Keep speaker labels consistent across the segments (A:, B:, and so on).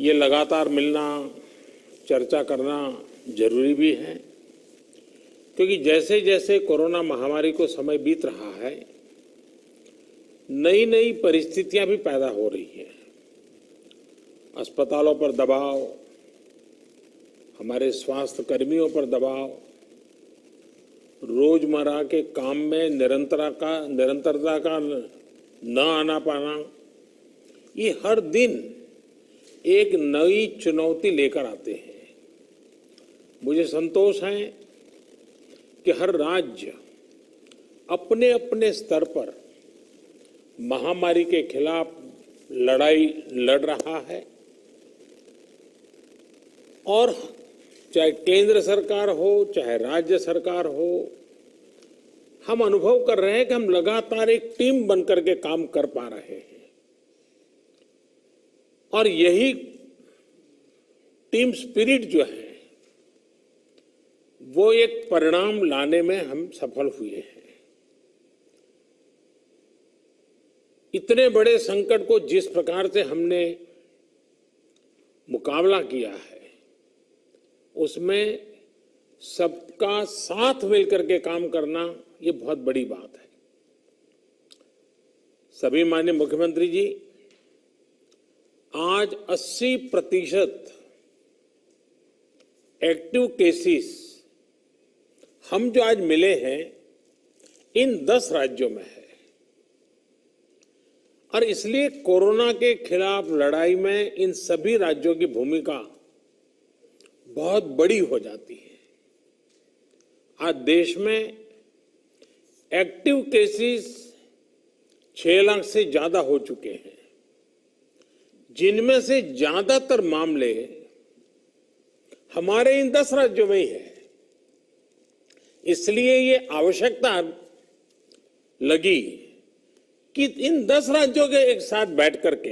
A: ये लगातार मिलना, चर्चा करना जरूरी भी है, क्योंकि जैसे जैसे कोरोना महामारी को समय बीत रहा है, नई नई परिस्थितियां भी पैदा हो रही हैं। अस्पतालों पर दबाव, हमारे स्वास्थ्य कर्मियों पर दबाव, रोजमर्रा के काम में निरंतरता का न आना पाना, ये हर दिन एक नई चुनौती लेकर आते हैं। मुझे संतोष है कि हर राज्य अपने अपने स्तर पर महामारी के खिलाफ लड़ाई लड़ रहा है, और चाहे केंद्र सरकार हो चाहे राज्य सरकार हो, हम अनुभव कर रहे हैं कि हम लगातार एक टीम बनकर के काम कर पा रहे हैं, और यही टीम स्पिरिट जो है वो एक परिणाम लाने में हम सफल हुए हैं। इतने बड़े संकट को जिस प्रकार से हमने मुकाबला किया है, उसमें सबका साथ मिलकर के काम करना ये बहुत बड़ी बात है। सभी माननीय मुख्यमंत्री जी, आज 80% एक्टिव केसेस हम जो आज मिले हैं इन 10 राज्यों में है, और इसलिए कोरोना के खिलाफ लड़ाई में इन सभी राज्यों की भूमिका बहुत बड़ी हो जाती है। आज देश में एक्टिव केसेस 6 लाख से ज्यादा हो चुके हैं, जिनमें से ज्यादातर मामले हमारे इन 10 राज्यों में ही है। इसलिए ये आवश्यकता लगी कि इन 10 राज्यों के एक साथ बैठ करके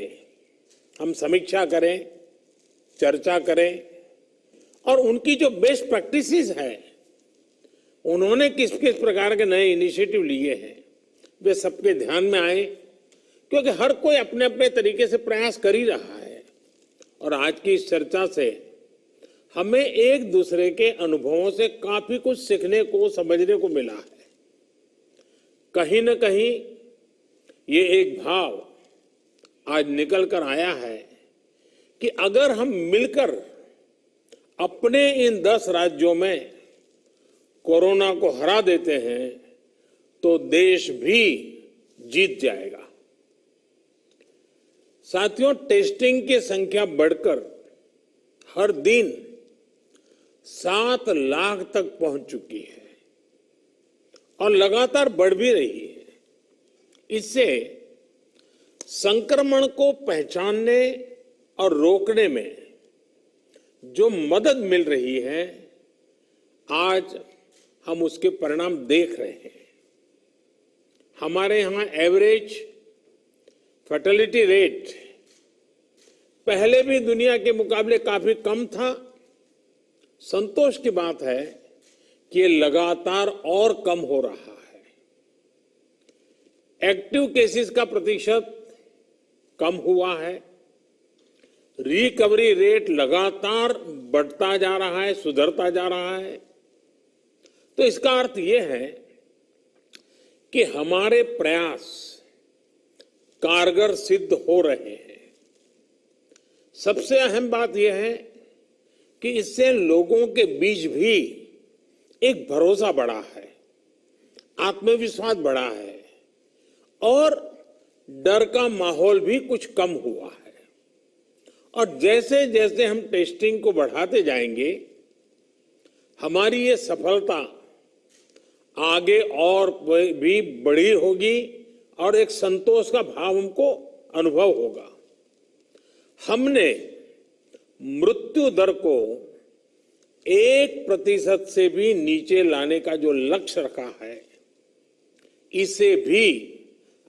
A: हम समीक्षा करें, चर्चा करें, और उनकी जो बेस्ट प्रैक्टिसेस है, उन्होंने किस किस प्रकार के नए इनिशिएटिव लिए हैं, वे सबके ध्यान में आए, क्योंकि हर कोई अपने अपने तरीके से प्रयास कर ही रहा है। और आज की इस चर्चा से हमें एक दूसरे के अनुभवों से काफी कुछ सीखने को, समझने को मिला है। कहीं न कहीं ये एक भाव आज निकल कर आया है कि अगर हम मिलकर अपने इन 10 राज्यों में कोरोना को हरा देते हैं तो देश भी जीत जाएगा। साथियों, टेस्टिंग की संख्या बढ़कर हर दिन 7 लाख तक पहुंच चुकी है और लगातार बढ़ भी रही है। इससे संक्रमण को पहचानने और रोकने में जो मदद मिल रही है, आज हम उसके परिणाम देख रहे हैं। हमारे यहां एवरेज फर्टिलिटी रेट पहले भी दुनिया के मुकाबले काफी कम था। संतोष की बात है कि ये लगातार और कम हो रहा है। एक्टिव केसेस का प्रतिशत कम हुआ है। रिकवरी रेट लगातार बढ़ता जा रहा है, सुधरता जा रहा है। तो इसका अर्थ यह है कि हमारे प्रयास कारगर सिद्ध हो रहे हैं। सबसे अहम बात यह है कि इससे लोगों के बीच भी एक भरोसा बढ़ा है, आत्मविश्वास बढ़ा है, और डर का माहौल भी कुछ कम हुआ है। और जैसे जैसे हम टेस्टिंग को बढ़ाते जाएंगे, हमारी ये सफलता आगे और भी बड़ी होगी और एक संतोष का भाव हमको अनुभव होगा। हमने मृत्यु दर को 1% से भी नीचे लाने का जो लक्ष्य रखा है, इसे भी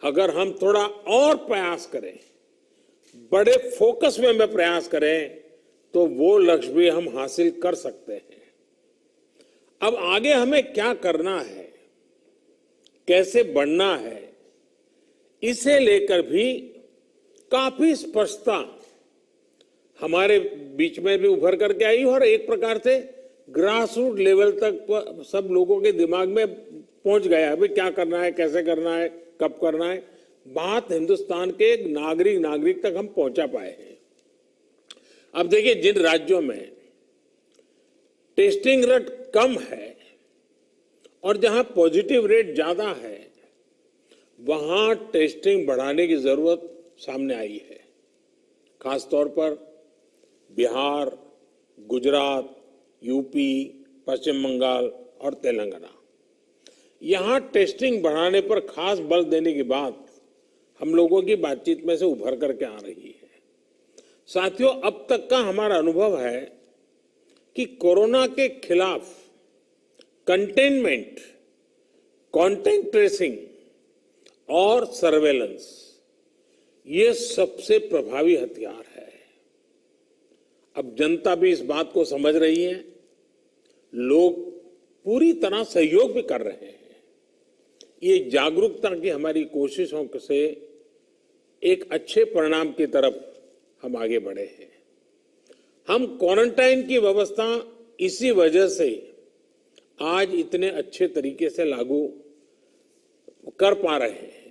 A: अगर हम थोड़ा और प्रयास करें, बड़े फोकस में प्रयास करें, तो वो लक्ष्य भी हम हासिल कर सकते हैं। अब आगे हमें क्या करना है, कैसे बढ़ना है, इसे लेकर भी काफी स्पष्टता हमारे बीच में भी उभर करके आई और एक प्रकार से ग्रास रूट लेवल तक सब लोगों के दिमाग में पहुंच गया। अभी क्या करना है, कैसे करना है, कब करना है, बात हिंदुस्तान के नागरिक तक हम पहुंचा पाए हैं। अब देखिए, जिन राज्यों में टेस्टिंग रेट कम है और जहां पॉजिटिव रेट ज्यादा है, वहां टेस्टिंग बढ़ाने की जरूरत सामने आई है। खासतौर पर बिहार, गुजरात, यूपी, पश्चिम बंगाल और तेलंगाना, यहां टेस्टिंग बढ़ाने पर खास बल देने की बात हम लोगों की बातचीत में से उभर करके आ रही है। साथियों, अब तक का हमारा अनुभव है कि कोरोना के खिलाफ कंटेनमेंट, कॉन्टैक्ट ट्रेसिंग और सर्वेलेंस, ये सबसे प्रभावी हथियार है। अब जनता भी इस बात को समझ रही है, लोग पूरी तरह सहयोग भी कर रहे हैं। ये जागरूकता की हमारी कोशिशों से एक अच्छे परिणाम की तरफ हम आगे बढ़े हैं। हम क्वारंटाइन की व्यवस्था इसी वजह से आज इतने अच्छे तरीके से लागू कर पा रहे हैं।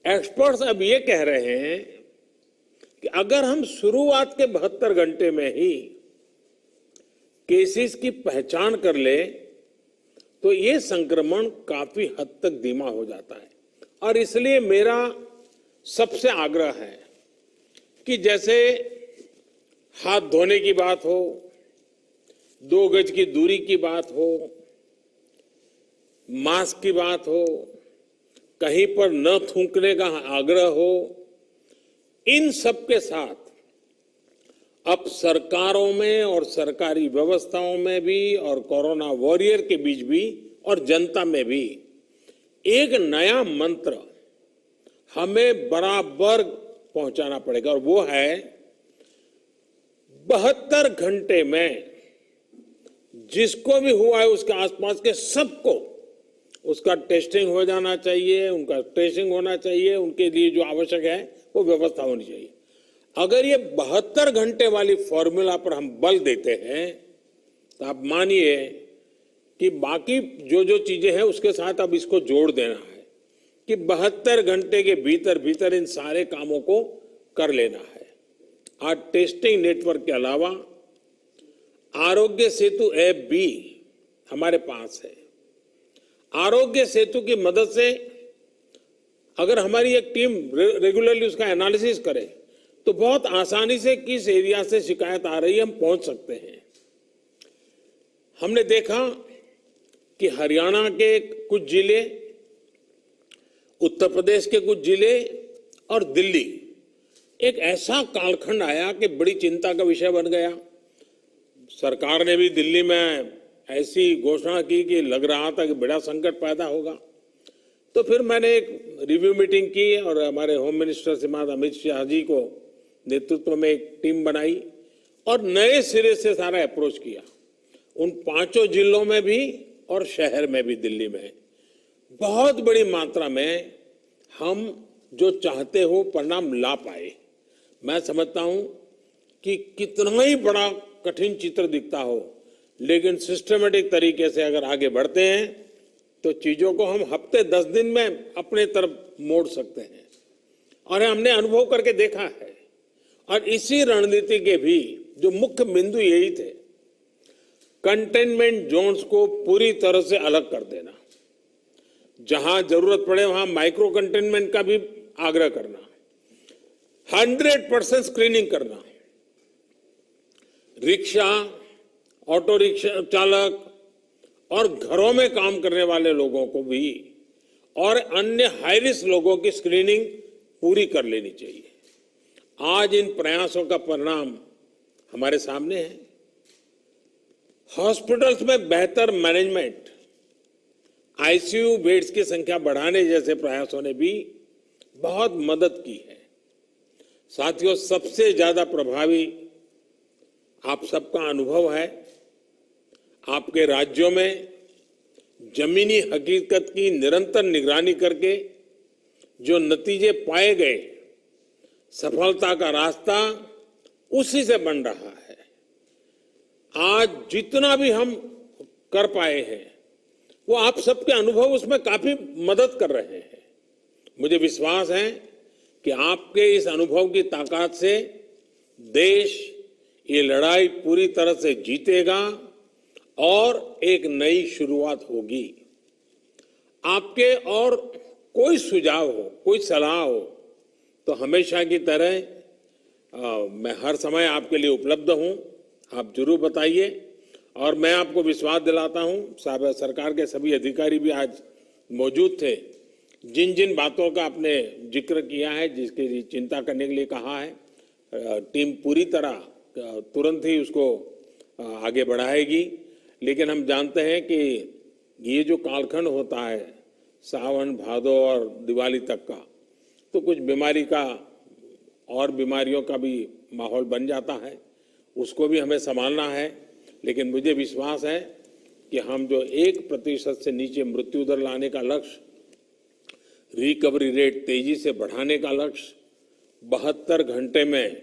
A: एक्सपर्ट्स अब ये कह रहे हैं कि अगर हम शुरुआत के 72 घंटे में ही केसेस की पहचान कर ले तो ये संक्रमण काफी हद तक धीमा हो जाता है। और इसलिए मेरा सबसे आग्रह है कि जैसे हाथ धोने की बात हो, 2 गज की दूरी की बात हो, मास्क की बात हो, कहीं पर न थूकने का आग्रह हो, इन सब के साथ अब सरकारों में और सरकारी व्यवस्थाओं में भी और कोरोना वॉरियर के बीच भी और जनता में भी एक नया मंत्र हमें बराबर पहुंचाना पड़ेगा, और वो है 72 घंटे में जिसको भी हुआ है उसके आसपास के सबको उसका टेस्टिंग हो जाना चाहिए, उनका ट्रेसिंग होना चाहिए, उनके लिए जो आवश्यक है वो व्यवस्था होनी चाहिए। अगर ये 72 घंटे वाली फॉर्मूला पर हम बल देते हैं तो आप मानिए कि बाकी जो जो चीजें हैं उसके साथ अब इसको जोड़ देना है कि 72 घंटे के भीतर भीतर इन सारे कामों को कर लेना है। आज टेस्टिंग नेटवर्क के अलावा आरोग्य सेतु ऐप भी हमारे पास है। आरोग्य सेतु की मदद से अगर हमारी एक टीम रेगुलरली उसका एनालिसिस करे तो बहुत आसानी से किस एरिया से शिकायत आ रही है हम पहुंच सकते हैं। हमने देखा कि हरियाणा के कुछ जिले, उत्तर प्रदेश के कुछ जिले और दिल्ली, एक ऐसा कालखंड आया कि बड़ी चिंता का विषय बन गया। सरकार ने भी दिल्ली में ऐसी घोषणा की कि लग रहा था कि बड़ा संकट पैदा होगा। तो फिर मैंने एक रिव्यू मीटिंग की और हमारे होम मिनिस्टर श्रीमान अमित शाह जी को नेतृत्व में एक टीम बनाई और नए सिरे से सारा अप्रोच किया। उन 5 जिलों में भी और शहर में भी, दिल्ली में बहुत बड़ी मात्रा में हम जो चाहते हो परिणाम ला पाए। मैं समझता हूं कि कितना ही बड़ा कठिन चित्र दिखता हो, लेकिन सिस्टमेटिक तरीके से अगर आगे बढ़ते हैं तो चीजों को हम हफ्ते 10 दिन में अपने तरफ मोड़ सकते हैं। और हमने अनुभव करके देखा है। और इसी रणनीति के भी जो मुख्य बिंदु यही थे, कंटेनमेंट जोन्स को पूरी तरह से अलग कर देना, जहां जरूरत पड़े वहां माइक्रो कंटेनमेंट का भी आग्रह करना, 100% स्क्रीनिंग करना, रिक्शा, ऑटो रिक्शा चालक और घरों में काम करने वाले लोगों को भी और अन्य हाई रिस्क लोगों की स्क्रीनिंग पूरी कर लेनी चाहिए। आज इन प्रयासों का परिणाम हमारे सामने है। हॉस्पिटल्स में बेहतर मैनेजमेंट, आईसीयू बेड्स की संख्या बढ़ाने जैसे प्रयासों ने भी बहुत मदद की है। साथियों, सबसे ज्यादा प्रभावी आप सबका अनुभव है। आपके राज्यों में जमीनी हकीकत की निरंतर निगरानी करके जो नतीजे पाए गए, सफलता का रास्ता उसी से बन रहा है। आज जितना भी हम कर पाए हैं वो आप सबके अनुभव उसमें काफी मदद कर रहे हैं। मुझे विश्वास है कि आपके इस अनुभव की ताकत से देश ये लड़ाई पूरी तरह से जीतेगा और एक नई शुरुआत होगी। आपके और कोई सुझाव हो, कोई सलाह हो तो हमेशा की तरह मैं हर समय आपके लिए उपलब्ध हूं। आप जरूर बताइए और मैं आपको विश्वास दिलाता हूं, सरकार के सभी अधिकारी भी आज मौजूद थे। जिन जिन बातों का आपने जिक्र किया है, जिसकी चिंता करने के लिए कहा है, टीम पूरी तरह तुरंत ही उसको आगे बढ़ाएगी। लेकिन हम जानते हैं कि ये जो कालखंड होता है सावन भादो और दिवाली तक का, तो कुछ बीमारी का और बीमारियों का भी माहौल बन जाता है, उसको भी हमें संभालना है। लेकिन मुझे विश्वास है कि हम जो 1% से नीचे मृत्यु दर लाने का लक्ष्य, रिकवरी रेट तेजी से बढ़ाने का लक्ष्य, 72 घंटे में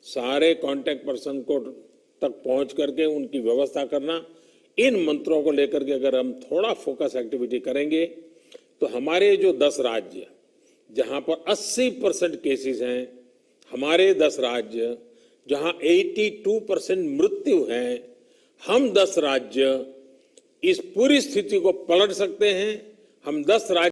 A: सारे कांटेक्ट पर्सन को तक पहुंच करके उनकी व्यवस्था करना, इन मंत्रों को लेकर के अगर हम थोड़ा फोकस एक्टिविटी करेंगे तो हमारे जो 10 राज्य जहां पर 80% केसेस हैं, हमारे 10 राज्य जहां 82% मृत्यु है, हम 10 राज्य इस पूरी स्थिति को पलट सकते हैं। हम 10 राज्य